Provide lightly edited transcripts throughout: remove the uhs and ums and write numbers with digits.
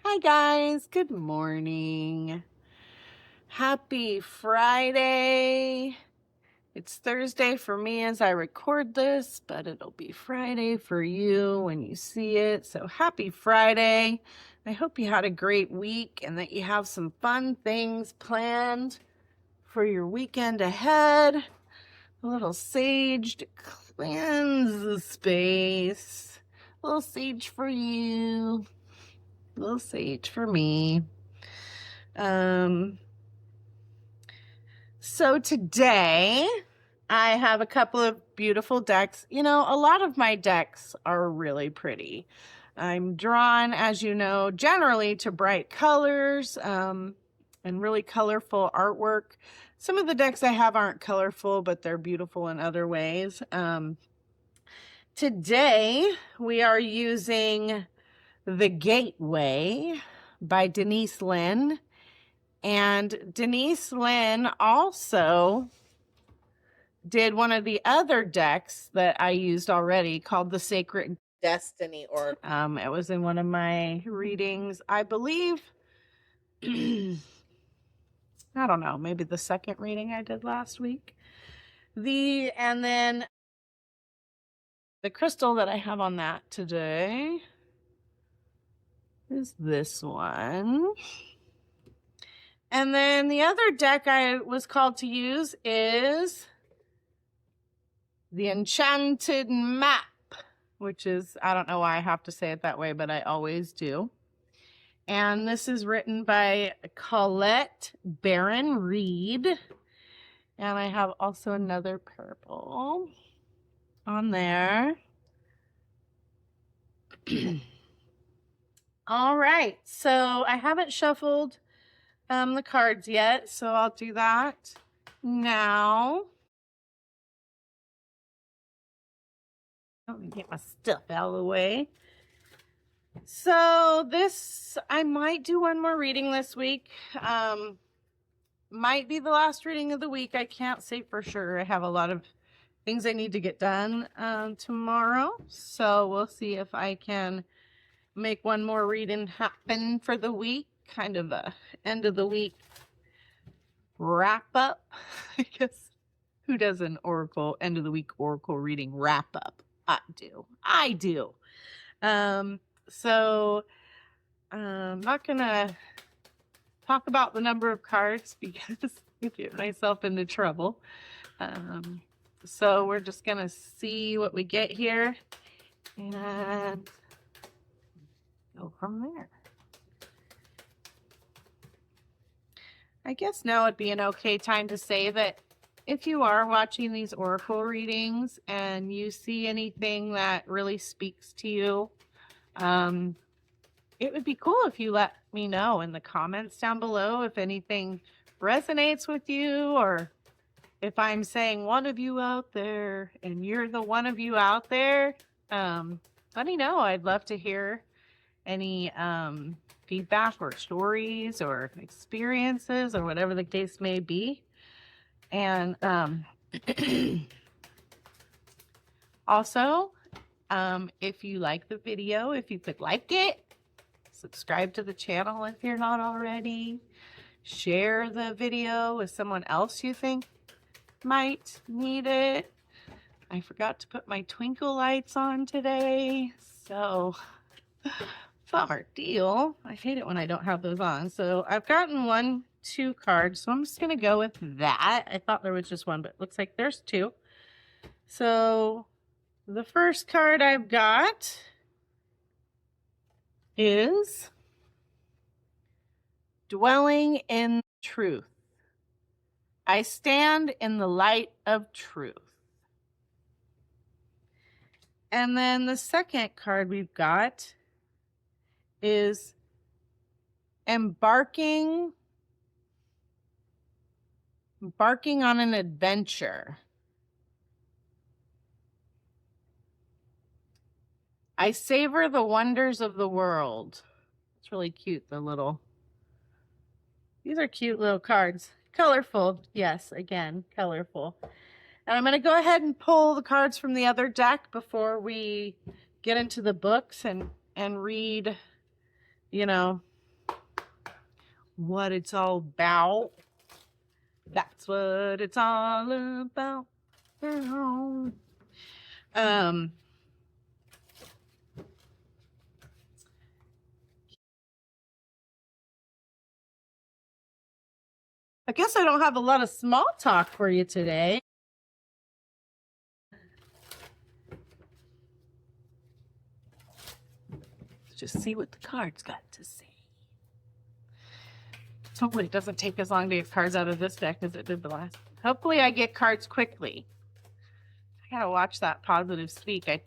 Hi guys, good morning. Happy Friday. It's Thursday for me as I record this, but it'll be Friday for you when you see it. So happy Friday. I hope you had a great week and that you have some fun things planned for your weekend ahead. A little sage to cleanse the space. A little sage for you. A little sage for me. So today I have a couple of beautiful decks. You know, a lot of my decks are really pretty. I'm drawn, as you know, generally to bright colors and really colorful artwork. Some of the decks I have aren't colorful, but they're beautiful in other ways. Today we are using The Gateway by Denise Linn. And Denise Linn also did one of the other decks that I used already called the Sacred Destiny Oracle. It was in one of my readings, I believe. I don't know, maybe the second reading I did last week. And then the crystal that I have on that today is this one. And then the other deck I was called to use is the Enchanted Map, which is, I don't know why I have to say it that way, but I always do. And this is written by Colette Baron Reed. And I have also another purple on there. All right, so I haven't shuffled the cards yet, so I'll do that now. Let me get my stuff out of the way. So I might do one more reading this week. Might be the last reading of the week. I can't say for sure. I have a lot of things I need to get done tomorrow. So we'll see if I can make one more reading happen for the week. Kind of a end of the week wrap up. I guess who does an oracle end of the week oracle reading wrap up? I do. So I'm not gonna talk about the number of cards because I get myself into trouble. So we're just gonna see what we get here and go from there. I guess now would be an okay time to say that if you are watching these oracle readings and you see anything that really speaks to you, it would be cool if you let me know in the comments down below if anything resonates with you, or if I'm saying one of you out there and you're the one of you out there. Let me know. I'd love to hear any feedback or stories or experiences or whatever the case may be. And also, if you like the video, if you could like it, subscribe to the channel if you're not already, share the video with someone else you think might need it. I forgot to put my twinkle lights on today, so bummer deal. I hate it when I don't have those on. So I've gotten 2 cards, so I'm just gonna go with that. I thought there was just one, but it looks like there's 2. So the first card I've got is Dwelling in Truth. I stand in the light of truth. And then the second card we've got is Embarking on an Adventure. I savor the wonders of the world. It's really cute, these are cute little cards. Colorful, yes, again, colorful. And I'm going to go ahead and pull the cards from the other deck before we get into the books and read, you know, what it's all about. That's what it's all about. I guess I don't have a lot of small talk for you today. Let's just see what the cards got to say. Hopefully it doesn't take as long to get cards out of this deck as it did the last. Hopefully I get cards quickly. I gotta watch that positive speak. I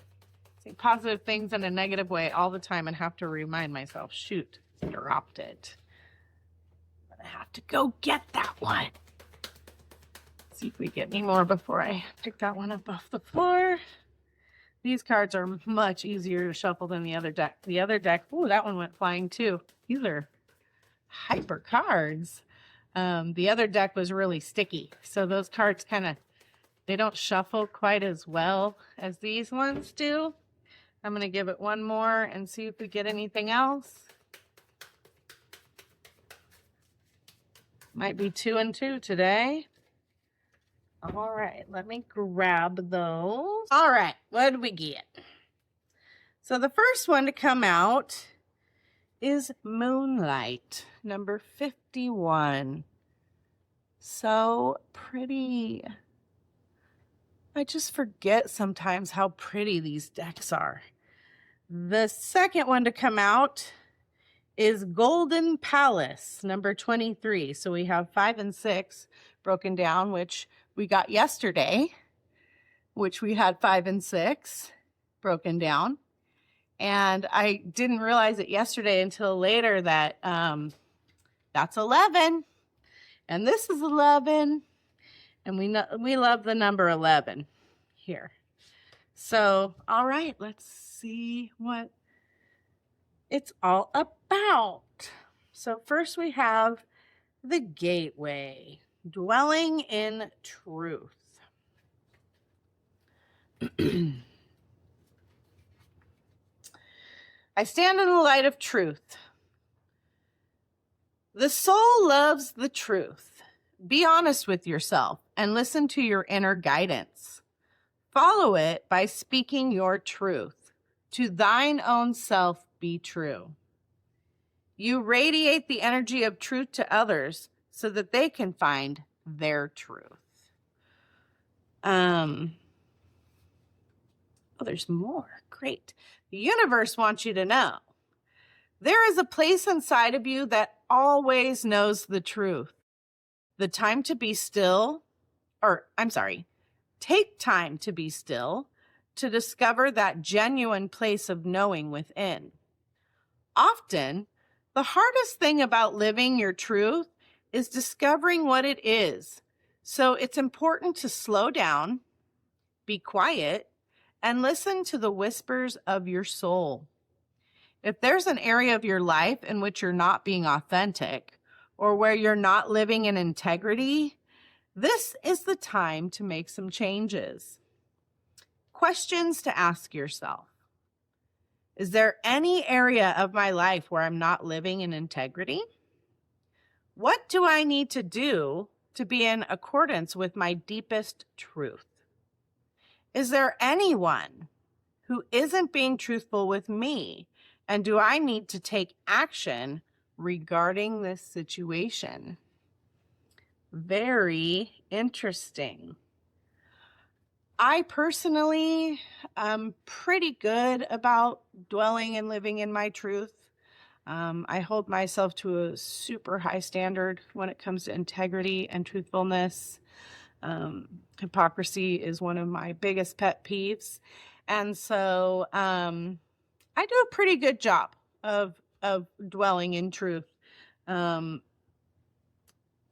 say positive things in a negative way all the time and have to remind myself, shoot, dropped it. I have to go get that one. See if we get any more before I pick that one up off the floor. These cards are much easier to shuffle than the other deck. The other deck, ooh, that one went flying too. These are hyper cards. The other deck was really sticky. So those cards they don't shuffle quite as well as these ones do. I'm going to give it one more and see if we get anything else. Might be 2 and 2 today. All right, let me grab those. All right, what did we get? So the first one to come out is Moonlight, number 51. So pretty. I just forget sometimes how pretty these decks are. The second one to come out is Golden Palace, number 23. So we have 5 and 6 broken down, which we got yesterday, which we had 5 and 6 broken down. And I didn't realize it yesterday until later that that's 11. And this is 11. And we love the number 11 here. So, all right, let's see what it's all about. So first we have the gateway, dwelling in truth. I stand in the light of truth. The soul loves the truth. Be honest with yourself and listen to your inner guidance. Follow it by speaking your truth. To thine own self be true. You radiate the energy of truth to others so that they can find their truth. Oh, there's more. Great. The universe wants you to know there is a place inside of you that always knows the truth. The time to be still, take time to be still to discover that genuine place of knowing within. Often, the hardest thing about living your truth is discovering what it is. So it's important to slow down, be quiet, and listen to the whispers of your soul. If there's an area of your life in which you're not being authentic or where you're not living in integrity, this is the time to make some changes. Questions to ask yourself. Is there any area of my life where I'm not living in integrity? What do I need to do to be in accordance with my deepest truth? Is there anyone who isn't being truthful with me? And do I need to take action regarding this situation? Very interesting. I personally am pretty good about dwelling and living in my truth. I hold myself to a super high standard when it comes to integrity and truthfulness. Hypocrisy is one of my biggest pet peeves. And so I do a pretty good job of dwelling in truth in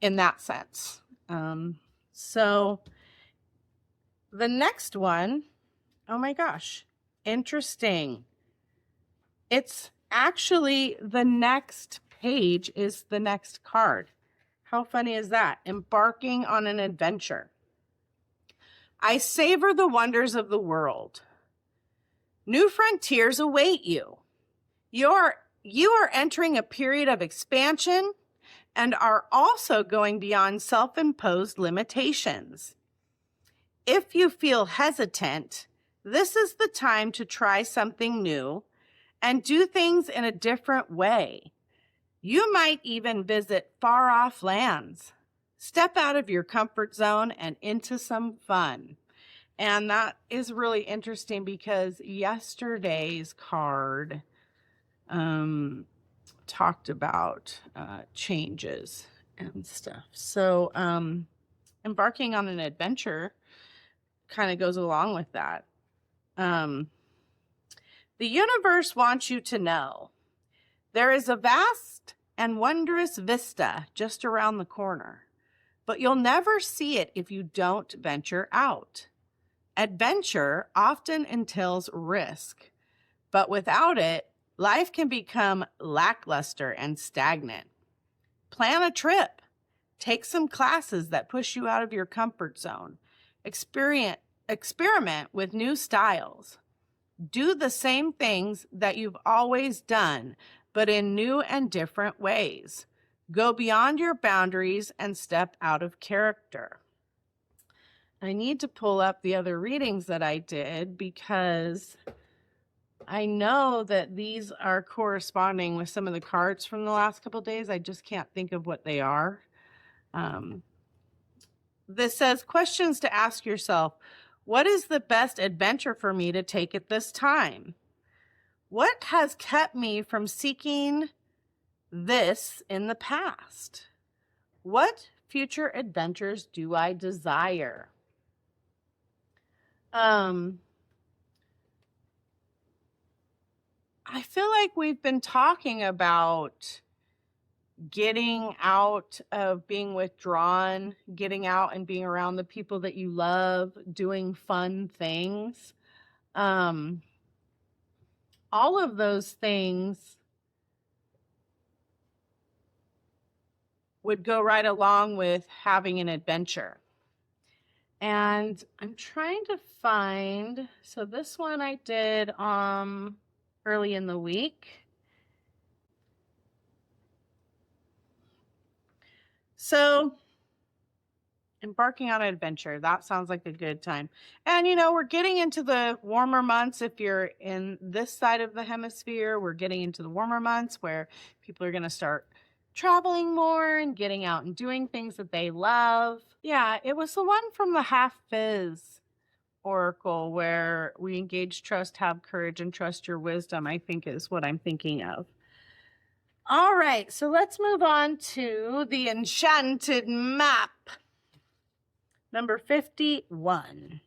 that sense. So the next one, oh my gosh, interesting. It's actually the next page is the next card. How funny is that? Embarking on an adventure. I savor the wonders of the world. New frontiers await you. You are entering a period of expansion, and are also going beyond self-imposed limitations. If you feel hesitant, this is the time to try something new and do things in a different way. You might even visit far-off lands. Step out of your comfort zone and into some fun. And that is really interesting because yesterday's card talked about changes and stuff. So embarking on an adventure kind of goes along with that. The universe wants you to know there is a vast and wondrous vista just around the corner, but you'll never see it if you don't venture out. Adventure often entails risk, but without it, life can become lackluster and stagnant. Plan a trip. Take some classes that push you out of your comfort zone. Experiment with new styles. Do the same things that you've always done, but in new and different ways. Go beyond your boundaries and step out of character. I need to pull up the other readings that I did because I know that these are corresponding with some of the cards from the last couple of days. I just can't think of what they are. This says, questions to ask yourself. What is the best adventure for me to take at this time? What has kept me from seeking this in the past? What future adventures do I desire? I feel like we've been talking about getting out of being withdrawn, getting out and being around the people that you love, doing fun things. All of those things would go right along with having an adventure. And I'm trying to find, so this one I did early in the week. So embarking on an adventure, that sounds like a good time. And you know, we're getting into the warmer months. If you're in this side of the hemisphere, we're getting into the warmer months where people are going to start traveling more and getting out and doing things that they love. Yeah, it was the one from the Half Fizz Oracle where we engage, trust, have courage, and trust your wisdom, I think is what I'm thinking of. All right, so let's move on to the Enchanted Map. Number 51,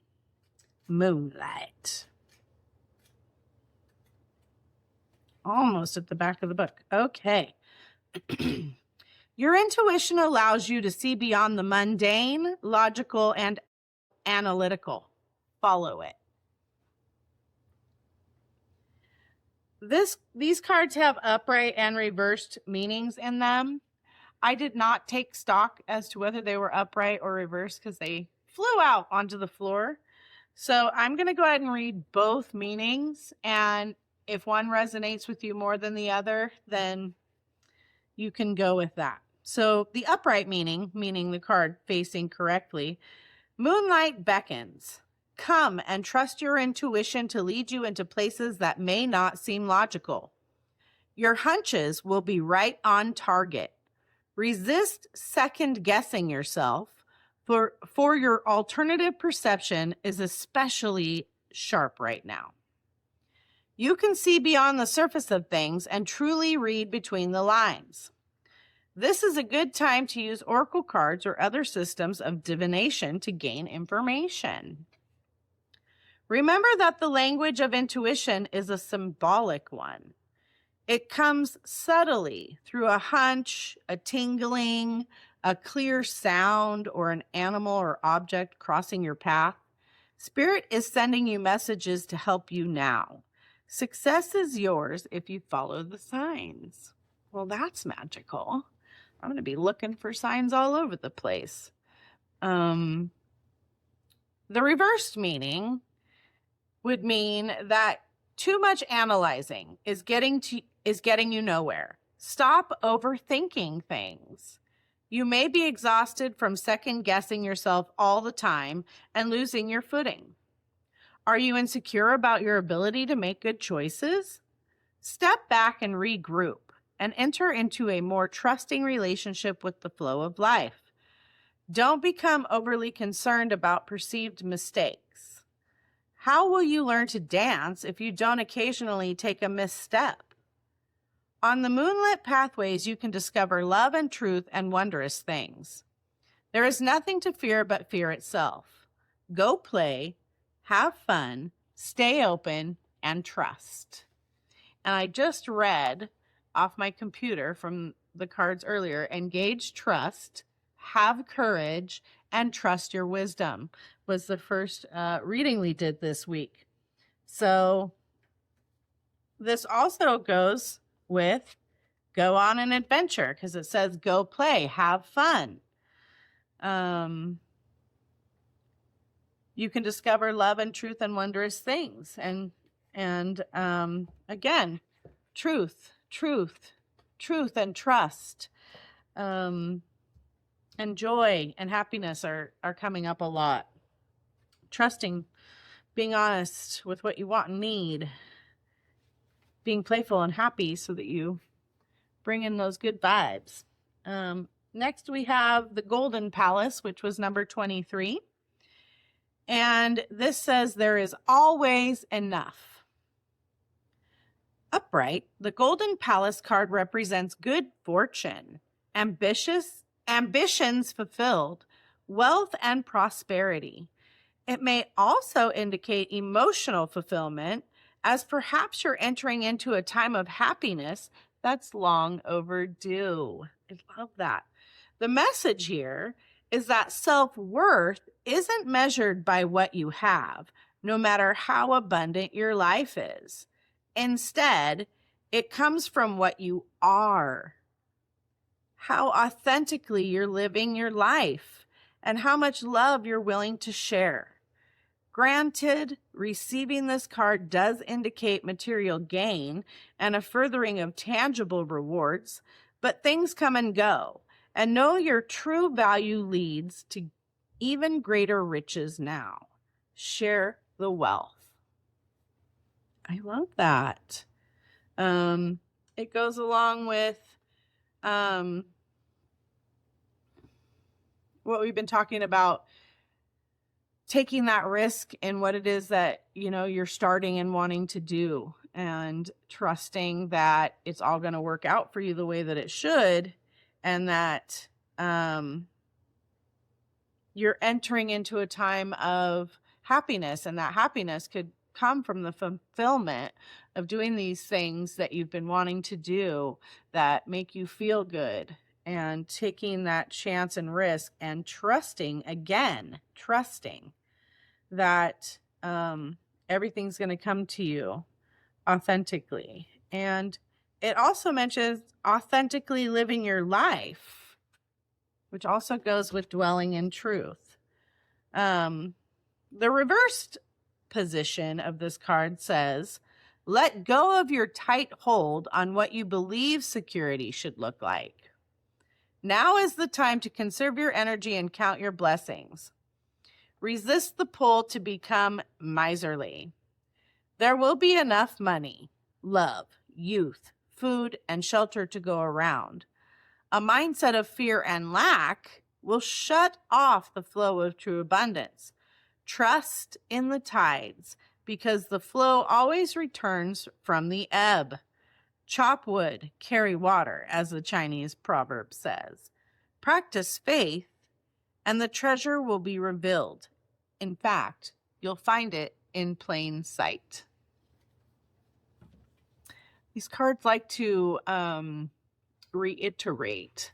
Moonlight. Almost at the back of the book. Okay. Your intuition allows you to see beyond the mundane, logical, and analytical. Follow it. These cards have upright and reversed meanings in them. I did not take stock as to whether they were upright or reversed because they flew out onto the floor. So I'm going to go ahead and read both meanings. And if one resonates with you more than the other, then you can go with that. So the upright meaning the card facing correctly, moonlight beckons. Come and trust your intuition to lead you into places that may not seem logical. Your hunches will be right on target. Resist second-guessing yourself, for your alternative perception is especially sharp right now. You can see beyond the surface of things and truly read between the lines. This is a good time to use oracle cards or other systems of divination to gain information. Remember that the language of intuition is a symbolic one. It comes subtly through a hunch, a tingling, a clear sound, or an animal or object crossing your path. Spirit is sending you messages to help you now. Success is yours if you follow the signs. Well, that's magical. I'm going to be looking for signs all over the place. The reversed meaning would mean that too much analyzing is getting you nowhere. Stop overthinking things. You may be exhausted from second guessing yourself all the time and losing your footing. Are you insecure about your ability to make good choices? Step back and regroup and enter into a more trusting relationship with the flow of life. Don't become overly concerned about perceived mistakes. How will you learn to dance if you don't occasionally take a misstep? On the moonlit pathways, you can discover love and truth and wondrous things. There is nothing to fear but fear itself. Go play, have fun, stay open, and trust. And I just read off my computer from the cards earlier, engage trust, have courage, and trust your wisdom was the first reading we did this week. So this also goes with go on an adventure, because it says go play, have fun. You can discover love and truth and wondrous things. And again, truth and trust. And joy and happiness are coming up a lot. Trusting, being honest with what you want and need, being playful and happy so that you bring in those good vibes. Next, we have the Golden Palace, which was number 23. And this says there is always enough. Upright, the Golden Palace card represents good fortune, ambitions fulfilled, wealth and prosperity. It may also indicate emotional fulfillment, as perhaps you're entering into a time of happiness that's long overdue. I love that. The message here is that self-worth isn't measured by what you have, no matter how abundant your life is. Instead, it comes from what you are, how authentically you're living your life, and how much love you're willing to share. Granted, receiving this card does indicate material gain and a furthering of tangible rewards, but things come and go, and know your true value leads to even greater riches now. Share the wealth. I love that. It goes along with what we've been talking about, taking that risk in what it is that, you're starting and wanting to do, and trusting that it's all going to work out for you the way that it should, and that you're entering into a time of happiness, and that happiness could come from the fulfillment of doing these things that you've been wanting to do that make you feel good, and taking that chance and risk and trusting that everything's going to come to you authentically. And it also mentions authentically living your life, which also goes with dwelling in truth. The reversed position of this card says, let go of your tight hold on what you believe security should look like. Now is the time to conserve your energy and count your blessings. Resist the pull to become miserly. There will be enough money, love, youth, food, and shelter to go around. A mindset of fear and lack will shut off the flow of true abundance. Trust in the tides, because the flow always returns from the ebb. Chop wood, carry water, as the Chinese proverb says. Practice faith, and the treasure will be revealed. In fact, you'll find it in plain sight. These cards like to reiterate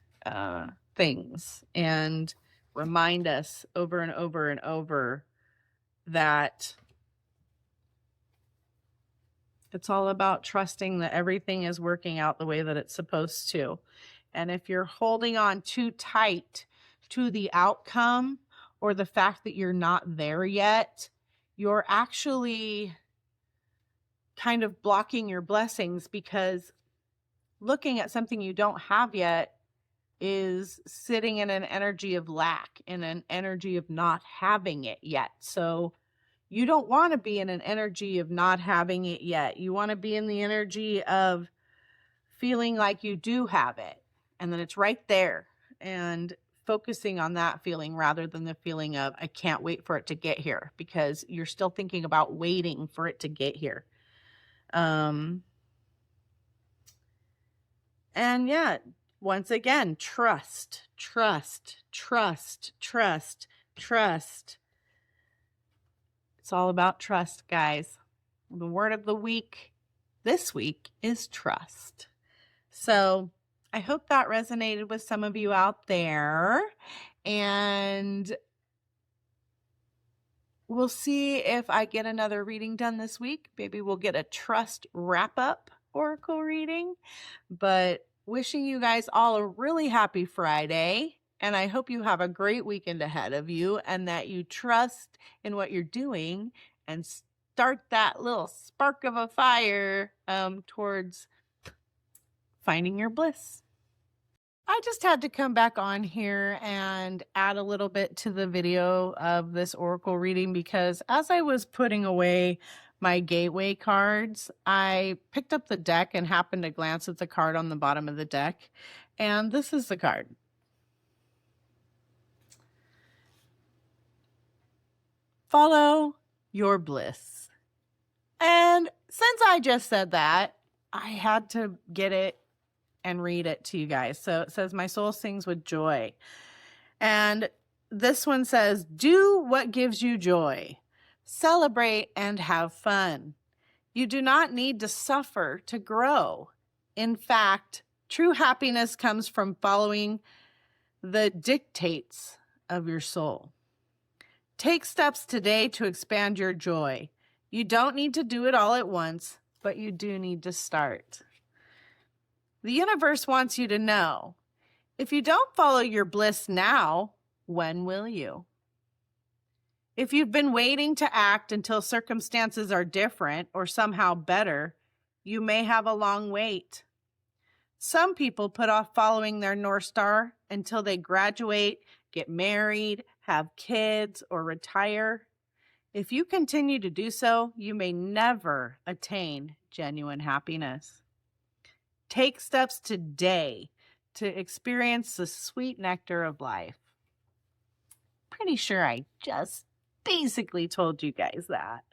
things and remind us over and over and over that it's all about trusting that everything is working out the way that it's supposed to. And if you're holding on too tight to the outcome or the fact that you're not there yet, you're actually kind of blocking your blessings, because looking at something you don't have yet is sitting in an energy of lack, in an energy of not having it yet. So you don't want to be in an energy of not having it yet. You want to be in the energy of feeling like you do have it and that it's right there, and focusing on that feeling rather than the feeling of, I can't wait for it to get here, because you're still thinking about waiting for it to get here. And yeah, once again, trust, trust, trust, trust, trust. It's all about trust, guys. The word of the week this week is trust. So I hope that resonated with some of you out there. And we'll see if I get another reading done this week. Maybe we'll get a trust wrap-up oracle reading. But wishing you guys all a really happy Friday. And I hope you have a great weekend ahead of you, and that you trust in what you're doing and start that little spark of a fire towards finding your bliss. I just had to come back on here and add a little bit to the video of this oracle reading, because as I was putting away my gateway cards, I picked up the deck and happened to glance at the card on the bottom of the deck. And this is the card. Follow your bliss. And since I just said that, I had to get it and read it to you guys. So it says, my soul sings with joy. And this one says, do what gives you joy. Celebrate and have fun. You do not need to suffer to grow. In fact, true happiness comes from following the dictates of your soul. Take steps today to expand your joy. You don't need to do it all at once, but you do need to start. The universe wants you to know, if you don't follow your bliss now, when will you? If you've been waiting to act until circumstances are different or somehow better, you may have a long wait. Some people put off following their North Star until they graduate, get married, have kids, or retire. If you continue to do so, you may never attain genuine happiness. Take steps today to experience the sweet nectar of life. Pretty sure I just basically told you guys that.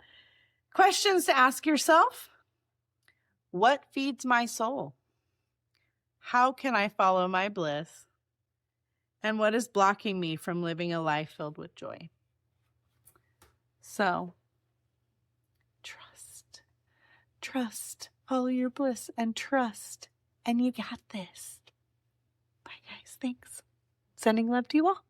Questions to ask yourself. What feeds my soul? How can I follow my bliss? And what is blocking me from living a life filled with joy? So, trust, follow your bliss and trust, and you got this. Bye guys, thanks. Sending love to you all.